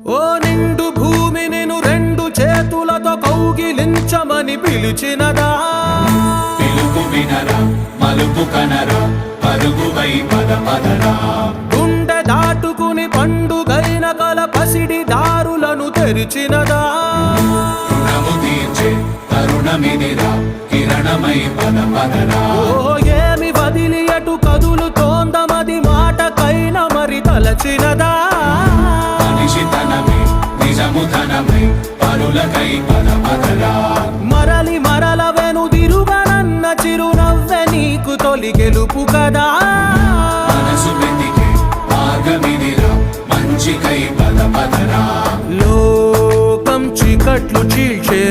ఓ నిండు భూమి నిన్ను రెండు చేతులతో కౌగిలించమని పిలిచినదా? పిలుపు వినరా, మలుపు కనరా, పరుగువై పద పదరా. గుండె దాటుకుని పండుగైన కల పసిడి దారులను తెరిచినదా? రుణము తీర్చే తరుణమిదిరా, కిరణమై పద పదరా. ఓ ఏమి వదిలి అటు కదులుతోందమది మాటకైన మరి తలచినదా? మనిషితనమే నిజముతనమై పరులకై పద పదరా. మరలి మరల వెనుదిరుగనన్న చిరునవ్వె నీకు తొలి గెలుపు కదా? మనసు వెతికే మార్గమిదిరా, మంచికై పద పదరా. లోకం చీకట్లు చీల్చే